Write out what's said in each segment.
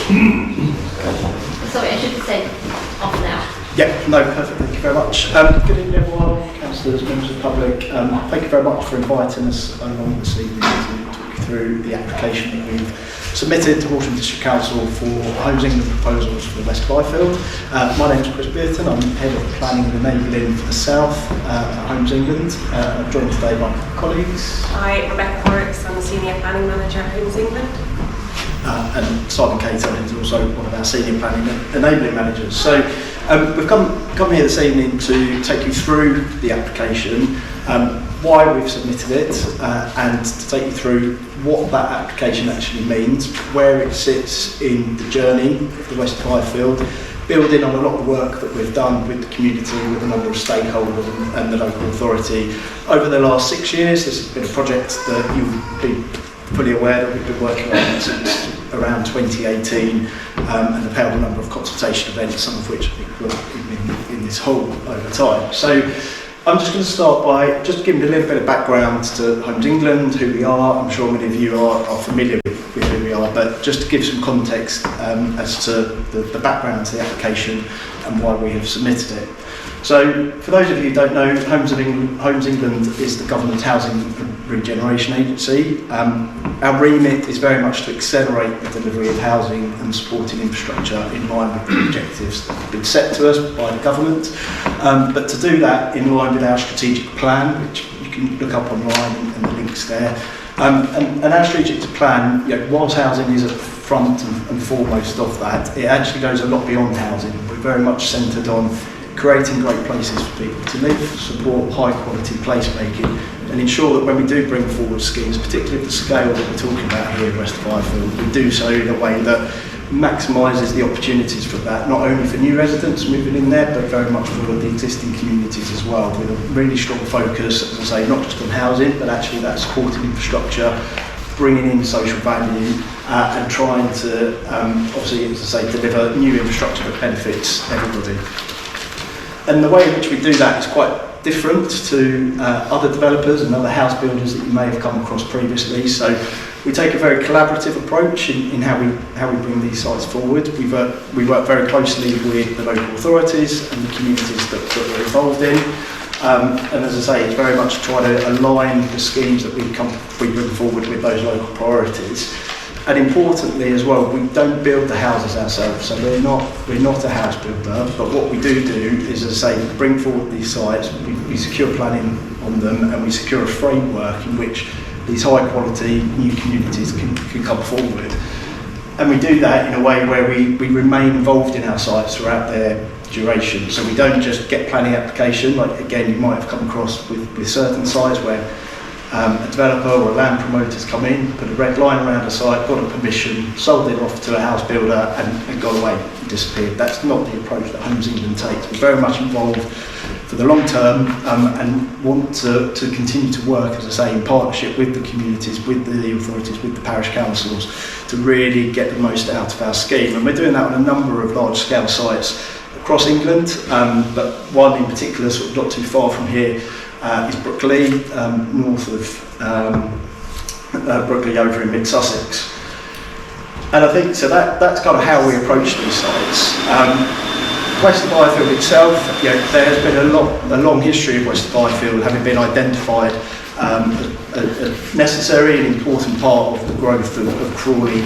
Sorry, I should have said off now. Yeah, no, perfect. Thank you very much. Good evening, everyone, councillors, members of the public. Thank you very much for inviting us along this evening to talk you through the application that we've submitted to Walsham District Council for Homes England proposals for the West of Byfield. My name is Rusper Parish Council. I'm Head of Planning and Enabling for the South at Homes England. I'm joined today by my colleagues. Hi, Rebecca Horrocks. I'm the Senior Planning Manager at Homes England. And Simon Cater, who's also one of our Senior Planning and Enabling Managers. So we've come here this evening to take you through the application, why we've submitted it, and to take you through what that application actually means, where it sits in the journey of the West of Byfield, building on a lot of work that we've done with the community, with a number of stakeholders and the local authority. Over the last 6 years, this has been a project that you'll be fully aware that we've been working on since around 2018, and have held a number of consultation events, some of which I think will be in this hall over time. So I'm just going to start by just giving a little bit of background to Homes England, who we are. I'm sure many of you are familiar with who we are, but just to give some context as to the background to the application and why we have submitted it. So, for those of you who don't know, Homes England is the government housing and regeneration agency. Our remit is very much to accelerate the delivery of housing and supporting infrastructure in line with the objectives that have been set to us by the government. But to do that in line with our strategic plan, which you can look up online and the links there. And our strategic plan, whilst housing is at the front and foremost of that, it actually goes a lot beyond housing. We're very much centred on creating great places for people to live, support high quality placemaking, and ensure that when we do bring forward schemes, particularly at the scale that we're talking about here in West of Byfield, we do so in a way that maximises the opportunities for that, not only for new residents moving in there, but very much for the existing communities as well, with a really strong focus, as I say, not just on housing, but actually that supporting infrastructure, bringing in social value, and trying to, obviously, as I say, deliver new infrastructure that benefits everybody. And the way in which we do that is quite different to other developers and other house builders that you may have come across previously. So we take a very collaborative approach in how we bring these sites forward. We work very closely with the local authorities and the communities that we're involved in. And as I say, it's very much trying to align the schemes that we bring forward with those local priorities. And importantly as well, we don't build the houses ourselves, so we're not a house builder, but what we do is, as I say, bring forward these sites, we secure planning on them, and we secure a framework in which these high quality new communities can come forward. And we do that in a way where we remain involved in our sites throughout their duration. So we don't just get planning application, like again you might have come across with certain sites where a developer or a land promoter's come in, put a red line around a site, got a permission, sold it off to a house builder and gone away and disappeared. That's not the approach that Homes England takes. We're very much involved for the long term and want to continue to work, as I say, in partnership with the communities, with the authorities, with the parish councils to really get the most out of our scheme. And we're doing that on a number of large scale sites across England, but one in particular, sort of not too far from here, is Brookley, north of Brookley over in mid-Sussex. And I think, so that's kind of how we approach these sites. West of Byfield itself, there has been a long history of West of Byfield having been identified a necessary and important part of the growth of Crawley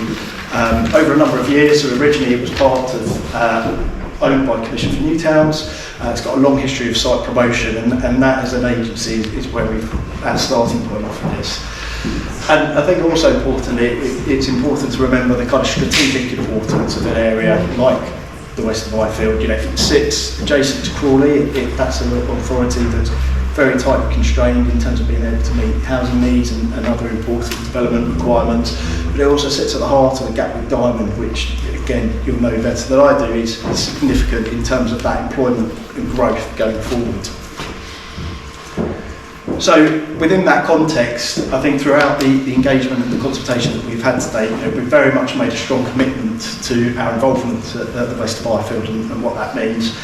over a number of years. So originally it was part of owned by Commission for New Towns. It's got a long history of site promotion, and that as an agency is where our starting point for this. And I think also importantly, it's important to remember the kind of strategic importance of an area like the West of Byfield. It sits adjacent to Crawley. That's an authority that's very tightly constrained in terms of being able to meet housing needs and other important development requirements. But it also sits at the heart of the Gatwick Diamond, which, again, you'll know better than I do, is significant in terms of that employment and growth going forward. So within that context, I think throughout the engagement and the consultation that we've had today, we've very much made a strong commitment to our involvement at the West of Byfield and what that means.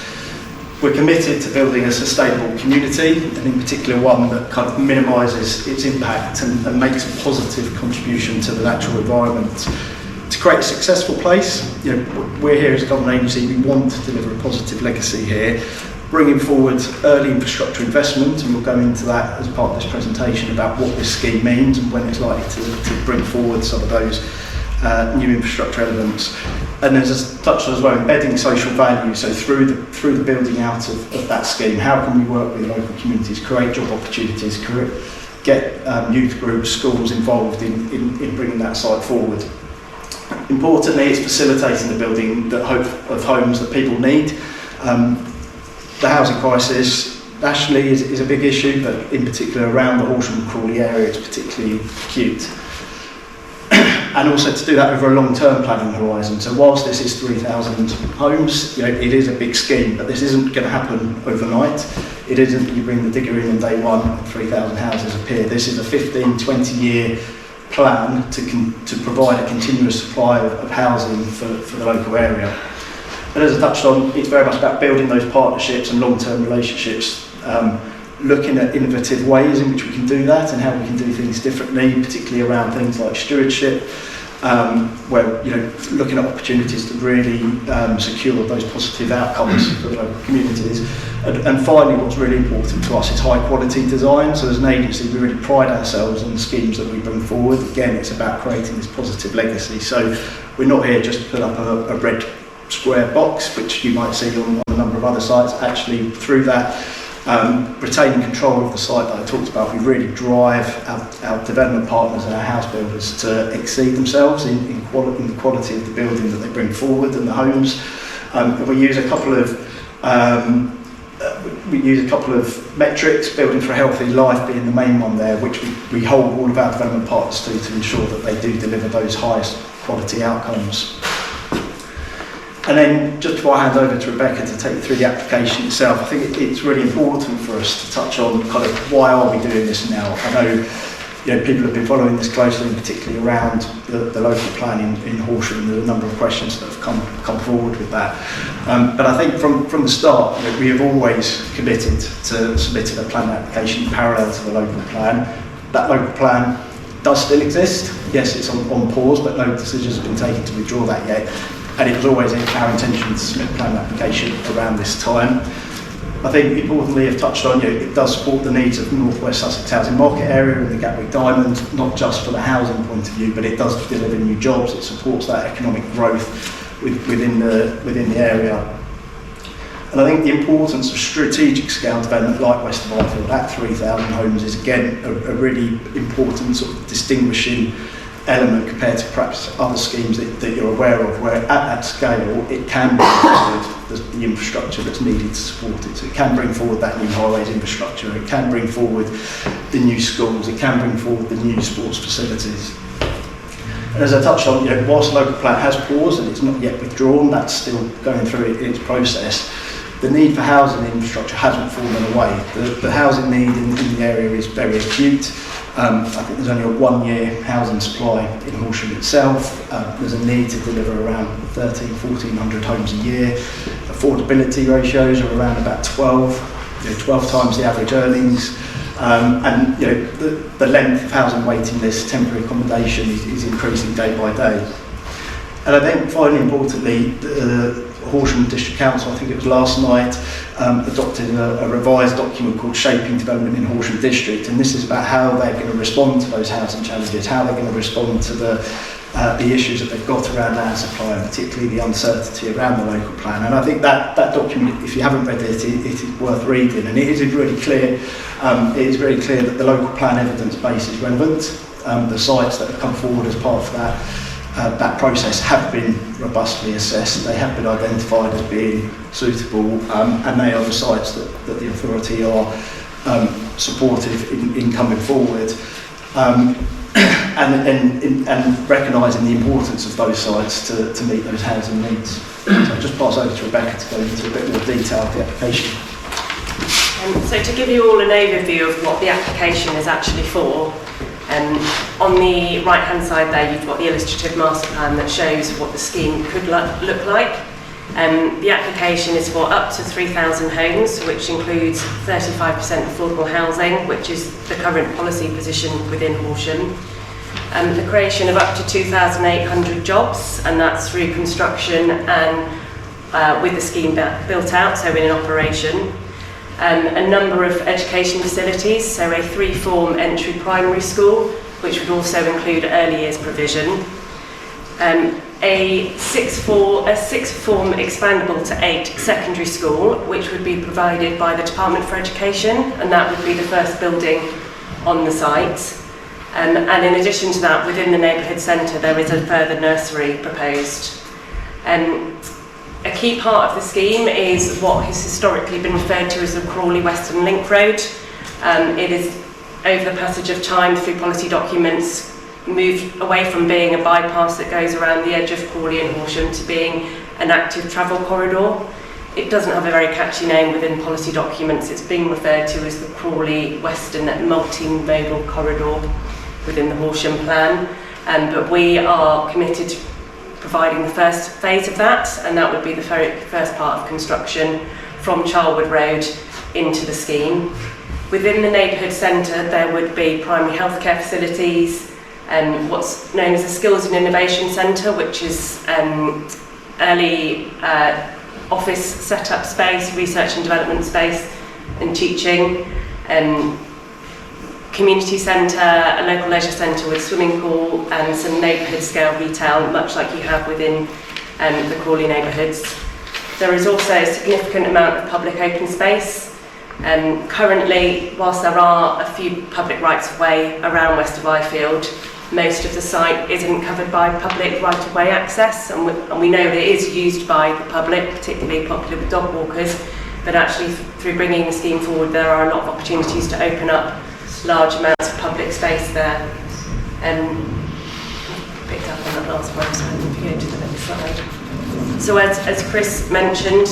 We're committed to building a sustainable community, and in particular one that kind of minimises its impact and makes a positive contribution to the natural environment, to to create a successful place. We're here as a government agency, we want to deliver a positive legacy here, bringing forward early infrastructure investment, and we'll go into that as part of this presentation about what this scheme means and when it's likely to bring forward some of those new infrastructure elements. And as I touched on as well, embedding social value, so through the building out of that scheme, how can we work with local communities, create job opportunities, get youth groups, schools involved in bringing that site forward. Importantly, it's facilitating the building of homes that people need. The housing crisis nationally is a big issue, but in particular around the Horsham and Crawley area, it's particularly acute. And also to do that over a long-term planning horizon. So whilst this is 3,000 homes, it is a big scheme, but this isn't going to happen overnight. It isn't that you bring the digger in on day one and 3,000 houses appear. This is a 15, 20-year plan to provide a continuous supply of housing for the local area. And as I touched on, it's very much about building those partnerships and long-term relationships, looking at innovative ways in which we can do that and how we can do things differently, particularly around things like stewardship, where looking at opportunities to really secure those positive outcomes for the local communities. And finally, what's really important to us is high quality design. So as an agency, we really pride ourselves on the schemes that we bring forward. Again, it's about creating this positive legacy. So we're not here just to put up a red square box, which you might see on a number of other sites. Actually, through that, retaining control of the site that I talked about, we really drive our development partners and our house builders to exceed themselves in the quality of the building that they bring forward and the homes. We use a couple of metrics, building for a healthy life being the main one there, which we hold all of our development partners to ensure that they do deliver those highest quality outcomes. And then just before I hand over to Rebecca to take you through the application itself, I think it's really important for us to touch on kind of why are we doing this now. I know people have been following this closely, and particularly around the local plan in Horsham. There's a number of questions that have come forward with that. But I think from the start, we have always committed to submitting a planning application parallel to the local plan. That local plan does still exist. Yes, it's on pause, but no decisions have been taken to withdraw that yet. And it was always our intention to submit a planning application around this time. I think importantly, I've touched on, it does support the needs of the North West Sussex housing market area and the Gatwick Diamond, not just for the housing point of view, but it does deliver new jobs. It supports that economic growth within the area. And I think the importance of strategic scale development like West of Ifield at 3,000 homes is again a really important sort of distinguishing element compared to perhaps other schemes that you're aware of, where at that scale it can bring forward the infrastructure that's needed to support it. So it can bring forward that new highways infrastructure, it can bring forward the new schools, it can bring forward the new sports facilities. And as I touched on, whilst the local plan has paused and it's not yet withdrawn, that's still going through its process. The need for housing infrastructure hasn't fallen away. The housing need in the area is very acute. I think there's only a 1-year housing supply in Horsham itself. There's a need to deliver around 1,400 homes a year. Affordability ratios are around about 12 times the average earnings. And the length of housing waiting list, temporary accommodation is increasing day by day. And I think finally importantly, the Horsham District Council, I think it was last night, adopted a revised document called Shaping Development in Horsham District, and this is about how they're going to respond to those housing challenges, how they're going to respond to the issues that they've got around land supply, and particularly the uncertainty around the local plan. And I think that document, if you haven't read it, it is worth reading, and it is really clear. It is very clear that the local plan evidence base is relevant. The sites that have come forward as part of that process have been robustly assessed. They have been identified as being suitable, and they are the sites that the authority are supportive in coming forward, and recognising the importance of those sites to meet those housing needs. So I'll just pass over to Rebecca to go into a bit more detail of the application. So to give you all an overview of what the application is actually for, on the right hand side there you've got the illustrative master plan that shows what the scheme could look like. The application is for up to 3,000 homes, which includes 35% affordable housing, which is the current policy position within Horsham. The creation of up to 2,800 jobs, and that's through construction and with the scheme built out, so in operation. A number of education facilities, so a 3-form entry primary school, which would also include early years provision. A sixth form expandable to 8 secondary school, which would be provided by the Department for Education, and that would be the first building on the site. And in addition to that, within the neighbourhood centre, there is a further nursery proposed. A key part of the scheme is what has historically been referred to as the Crawley Western Link Road. It is, over the passage of time through policy documents, moved away from being a bypass that goes around the edge of Crawley and Horsham to being an active travel corridor. It doesn't have a very catchy name within policy documents. It's being referred to as the Crawley Western Multimodal Corridor within the Horsham plan. But we are committed to providing the first phase of that, and that would be the first part of construction from Charlwood Road into the scheme. Within the neighbourhood centre, there would be primary healthcare facilities, and what's known as a Skills and Innovation Centre, which is early office set-up space, research and development space, and teaching, community centre, a local leisure centre with swimming pool, and some neighbourhood scale retail, much like you have within the Crawley neighbourhoods. There is also a significant amount of public open space. Currently, whilst there are a few public rights of way around west of Ifield, most of the site isn't covered by public right-of-way access, and we know that it is used by the public, particularly popular with dog walkers, but actually through bringing the scheme forward, there are a lot of opportunities to open up large amounts of public space there. Picked up on that last one, so if you go to the next slide. So as Chris mentioned,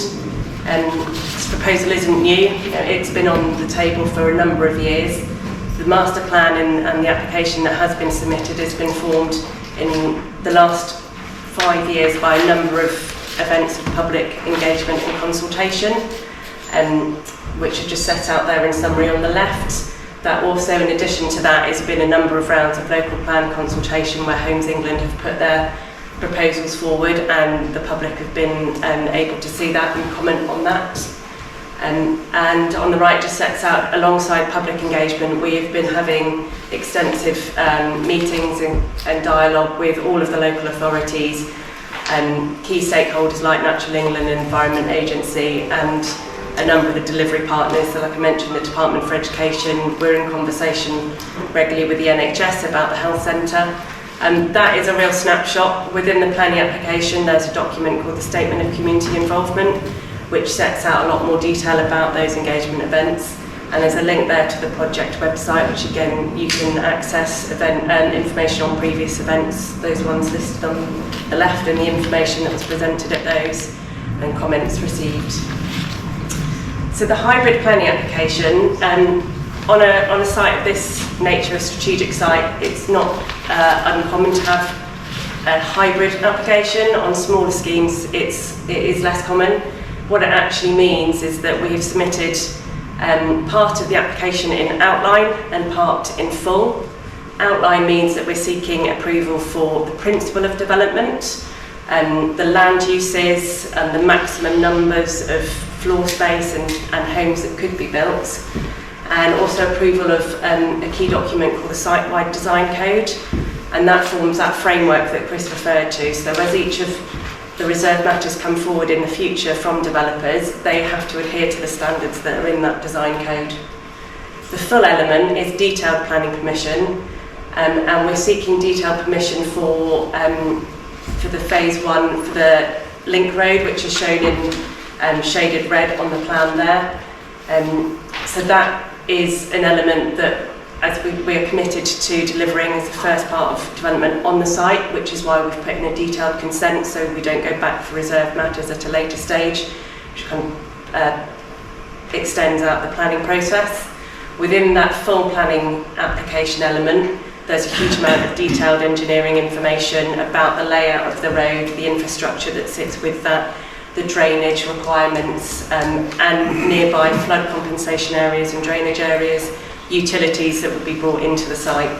this proposal isn't new. It's been on the table for a number of years. The master plan and the application that has been submitted has been formed in the last 5 years by a number of events of public engagement and consultation, which are just set out there in summary on the left. That also, in addition to that, has been a number of rounds of local plan consultation where Homes England have put their proposals forward, and the public have been able to see that and comment on that. And on the right just sets out, alongside public engagement, we have been having extensive meetings and dialogue with all of the local authorities and key stakeholders like Natural England and Environment Agency, and a number of the delivery partners. So like I mentioned, the Department for Education, we're in conversation regularly with the NHS about the health centre. And that is a real snapshot. Within the planning application, there's a document called the Statement of Community Involvement, which sets out a lot more detail about those engagement events. And there's a link there to the project website, which again, you can access event and information on previous events, those ones listed on the left, and the information that was presented at those, and comments received. So the hybrid planning application, on a site of this nature, a strategic site, it's not uncommon to have a hybrid application. On smaller schemes, it is less common. What it actually means is that we have submitted part of the application in outline and part in full. Outline means that we're seeking approval for the principle of development, the land uses and the maximum numbers of floor space and homes that could be built, and also approval of a key document called the Site-Wide Design Code, and that forms that framework that Chris referred to. So as each of the reserve matters come forward in the future from developers, they have to adhere to the standards that are in that design code. The full element is detailed planning permission, and we're seeking detailed permission for the phase 1 for the link road, which is shown in shaded red on the plan there. So that is an element that, as we are committed to delivering as the first part of development on the site, which is why we've put in a detailed consent so we don't go back for reserve matters at a later stage, which kind of extends out the planning process. Within that full planning application element, there's a huge amount of detailed engineering information about the layout of the road, the infrastructure that sits with that, the drainage requirements, and nearby flood compensation areas and drainage areas, utilities that would be brought into the site.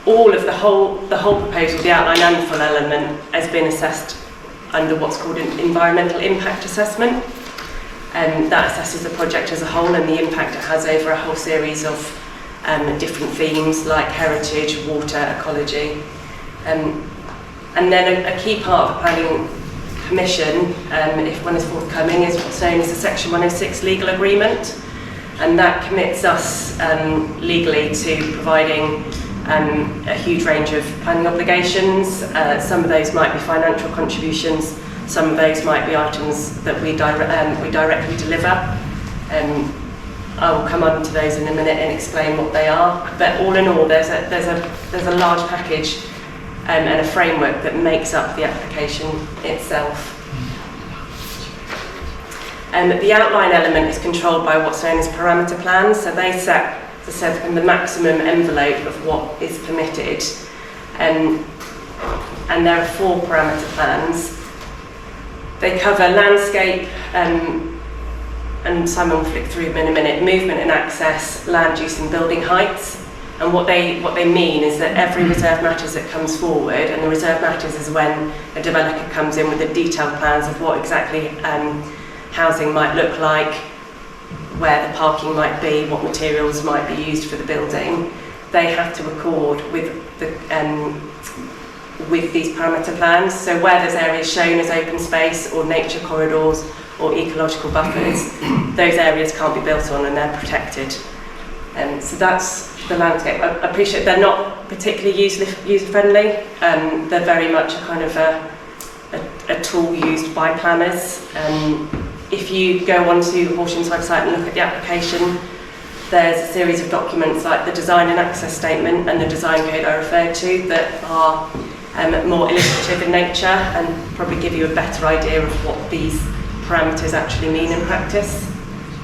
all of the whole proposal, the outline and the full element, has been assessed under what's called an environmental impact assessment. That assesses the project as a whole and the impact it has over a whole series of different themes like heritage, water, ecology. And then a key part of the planning permission, if one is forthcoming, is what's known as the Section 106 legal agreement, and that commits us legally to providing a huge range of planning obligations. Some of those might be financial contributions, some of those might be items that we directly deliver. I will come on to those in a minute and explain what they are. But all in all, there's a large package and a framework that makes up the application itself. The outline element is controlled by what's known as parameter plans, so they set the maximum envelope of what is permitted. And there are 4 parameter plans. They cover landscape, and Simon will flick through them in a minute, movement and access, land use and building heights. And what they mean is that every reserve matters that comes forward, and the reserve matters is when a developer comes in with the detailed plans of what exactly housing might look like, where the parking might be, what materials might be used for the building. They have to accord with these parameter plans. So where there's areas shown as open space or nature corridors or ecological buffers, those areas can't be built on and they're protected. So that's the landscape. I appreciate they're not particularly user-friendly. They're very much a kind of a tool used by planners. If you go onto Horsham's website and look at the application, there's a series of documents like the design and access statement and the design code I referred to that are more illustrative in nature and probably give you a better idea of what these parameters actually mean in practice.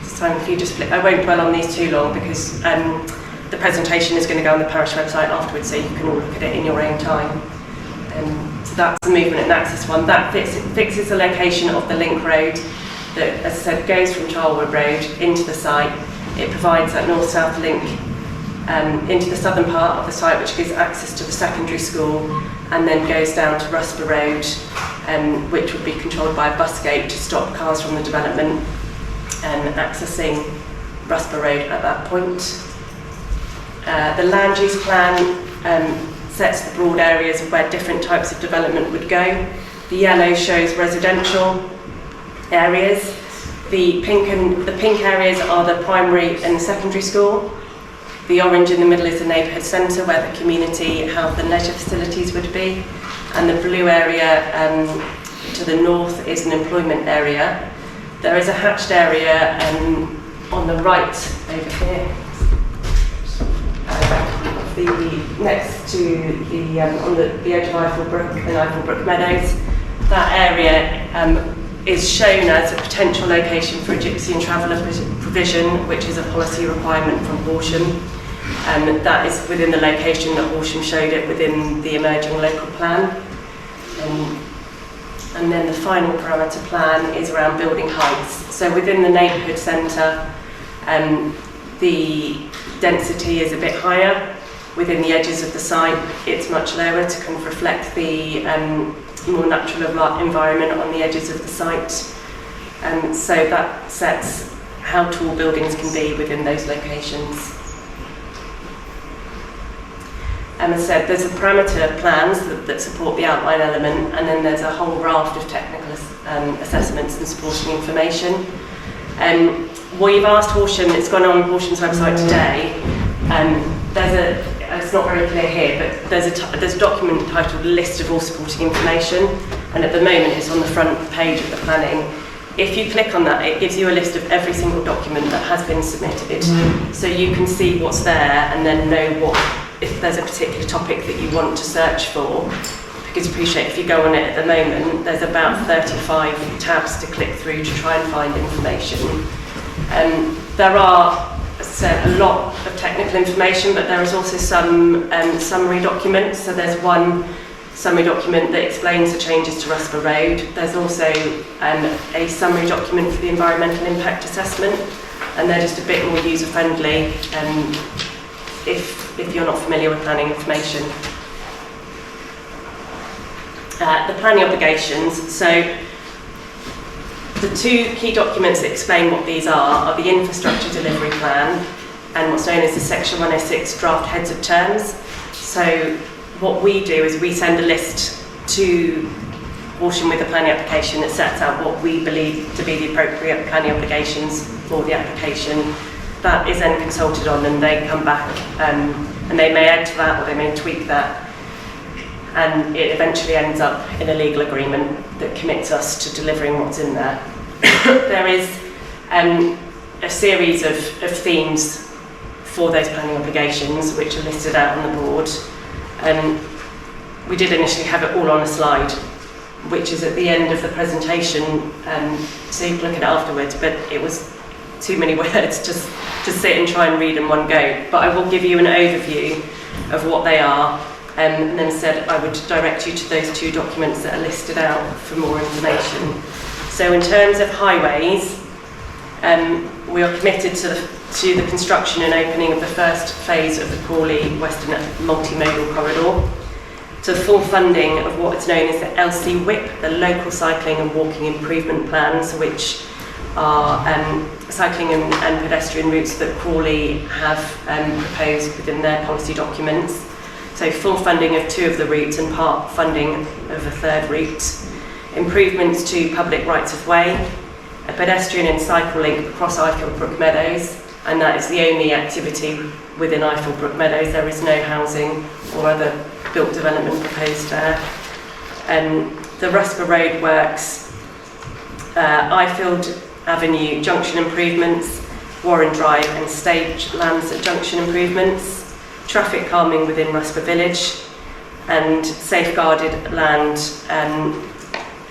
So if you just flip, I won't dwell on these too long because the presentation is going to go on the parish website afterwards, so you can all look at it in your own time. So that's the movement and access one. That fixes the location of the link road that, as I said, goes from Charlwood Road into the site. It provides that north-south link into the southern part of the site, which gives access to the secondary school, and then goes down to Rusper Road, which would be controlled by a bus gate to stop cars from the development accessing Rusper Road at that point. The land use plan sets the broad areas of where different types of development would go. The yellow shows residential areas. The pink areas are the primary and the secondary school. The orange in the middle is the neighbourhood centre where the community health and leisure facilities would be. And the blue area to the north is an employment area. There is a hatched area on the right over here, next to on the edge of Eifflebrook and Eifflebrook Meadows. That area is shown as a potential location for a gypsy and traveller provision, which is a policy requirement from Horsham. That is within the location that Horsham showed it within the emerging local plan. And then the final parameter plan is around building heights. So within the neighbourhood centre, the density is a bit higher. Within the edges of the site, it's much lower to kind of reflect the more natural environment on the edges of the site. So that sets how tall buildings can be within those locations. As I said, there's a parameter plans that support the outline element, and then there's a whole raft of technical assessments and supporting information. We've asked Horsham, it's gone on Horsham's website today, it's not very clear here, but there's a document titled List of All Supporting Information, and at the moment it's on the front page of the planning. If you click on that, it gives you a list of every single document that has been submitted, so you can see what's there and then know if there's a particular topic that you want to search for. Because appreciate if you go on it at the moment, there's about 35 tabs to click through to try and find information. There are, as I said, a lot of technical information, but there is also some summary documents. So there's one summary document that explains the changes to Rusper Road. There's also a summary document for the environmental impact assessment, and they're just a bit more user-friendly. If if you're not familiar with planning information. The planning obligations. So the two key documents that explain what these are the Infrastructure Delivery Plan and what's known as the Section 106 Draft Heads of Terms. So what we do is we send a list to Horsham with a planning application that sets out what we believe to be the appropriate planning obligations for the application. That is then consulted on, and they come back and they may add to that or they may tweak that, and it eventually ends up in a legal agreement that commits us to delivering what's in there. There is a series of themes for those planning obligations which are listed out on the board. We did initially have it all on a slide, which is at the end of the presentation, so you can look at it afterwards, but it was too many words just to sit and try and read in one go. But I will give you an overview of what they are, and then said I would direct you to those two documents that are listed out for more information. So in terms of highways, we are committed to the construction and opening of the first phase of the Crawley Western Multimodal Corridor, to the full funding of what is known as the LC WIP, the Local Cycling and Walking Improvement Plans, which are cycling and pedestrian routes that Crawley have proposed within their policy documents. So full funding of two of the routes and part funding of a third route. Improvements to public rights of way, a pedestrian and cycle link across Ifield Brook Meadows, and that is the only activity within Ifield Brook Meadows. There is no housing or other built development proposed there. The Rusper Road works, Ifield Avenue junction improvements, Warren Drive and Stage Lands junction improvements, traffic calming within Rusper Village, and safeguarded land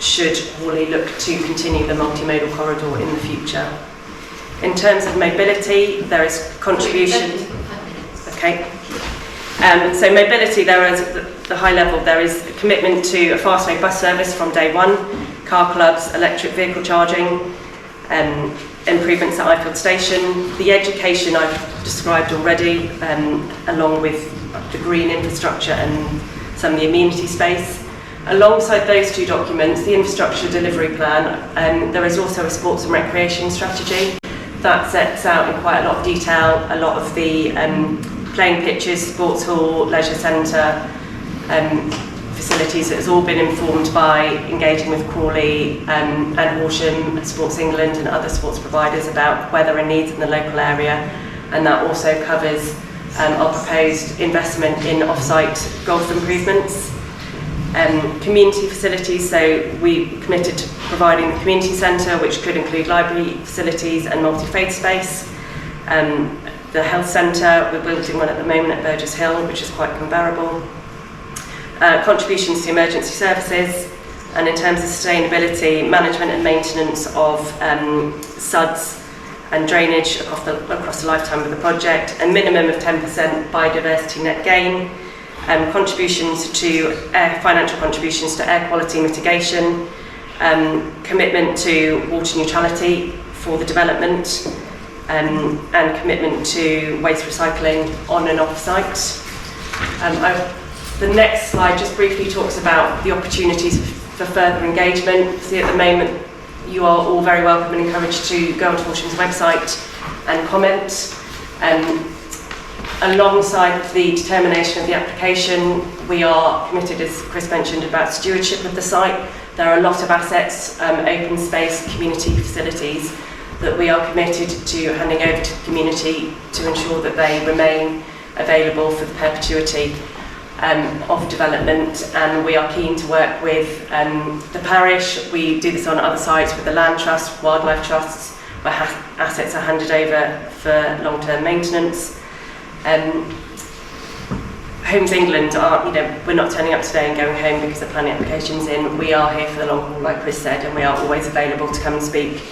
should Hawley look to continue the multimodal corridor in the future. In terms of mobility, there is contribution. Okay. So mobility, there is the high level. There is a commitment to a fast-way bus service from day one, car clubs, electric vehicle charging, improvements at Ifield Station. The education I've described already, along with the green infrastructure and some of the amenity space. Alongside those two documents, the Infrastructure Delivery Plan, there is also a sports and recreation strategy that sets out in quite a lot of detail a lot of the playing pitches, sports hall, leisure centre facilities that has all been informed by engaging with Crawley and Horsham, Sports England and other sports providers about where there are needs in the local area, and that also covers our proposed investment in off-site golf improvements. Community facilities, so we committed to providing the community centre, which could include library facilities and multi-faith space. The health centre, we're building one at the moment at Burgess Hill, which is quite comparable. Contributions to emergency services, and in terms of sustainability, management and maintenance of SUDs and drainage across the lifetime of the project, a minimum of 10% biodiversity net gain, contributions to financial contributions to air quality mitigation, commitment to water neutrality for the development, and commitment to waste recycling on and off site. The next slide just briefly talks about the opportunities for further engagement. See, at the moment, you are all very welcome and encouraged to go onto Horsham's website and comment. Alongside the determination of the application, we are committed, as Chris mentioned, about stewardship of the site. There are a lot of assets, open space, community facilities that we are committed to handing over to the community to ensure that they remain available for the perpetuity of development, and we are keen to work with the parish. We do this on other sites with the land trust, wildlife trusts, where assets are handed over for long-term maintenance. Homes England are, we're not turning up today and going home because the planning application's in. We are here for the long haul, like Chris said, and we are always available to come and speak.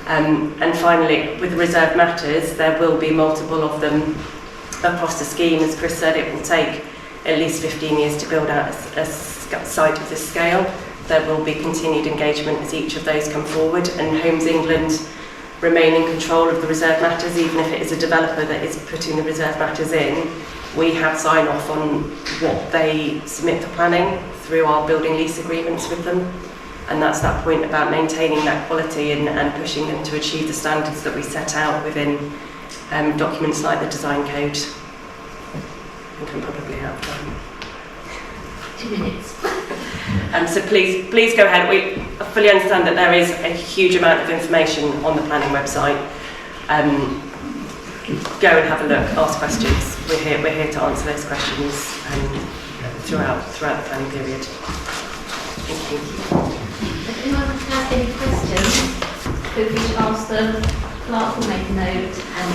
And finally, with the reserved matters, there will be multiple of them across the scheme. As Chris said, it will take at least 15 years to build out a site of this scale. There will be continued engagement as each of those come forward, and Homes England remain in control of the reserve matters, even if it is a developer that is putting the reserve matters in. We have sign off on what they submit for planning through our building lease agreements with them. And that's that point about maintaining that quality and pushing them to achieve the standards that we set out within documents like the design code. I think I'm probably out of time. 2 minutes. So please go ahead. We fully understand that there is a huge amount of information on the planning website. Go and have a look, ask questions. We're here to answer those questions throughout the planning period. Thank you. If anyone has any questions, feel free to ask them. Clark will make a note and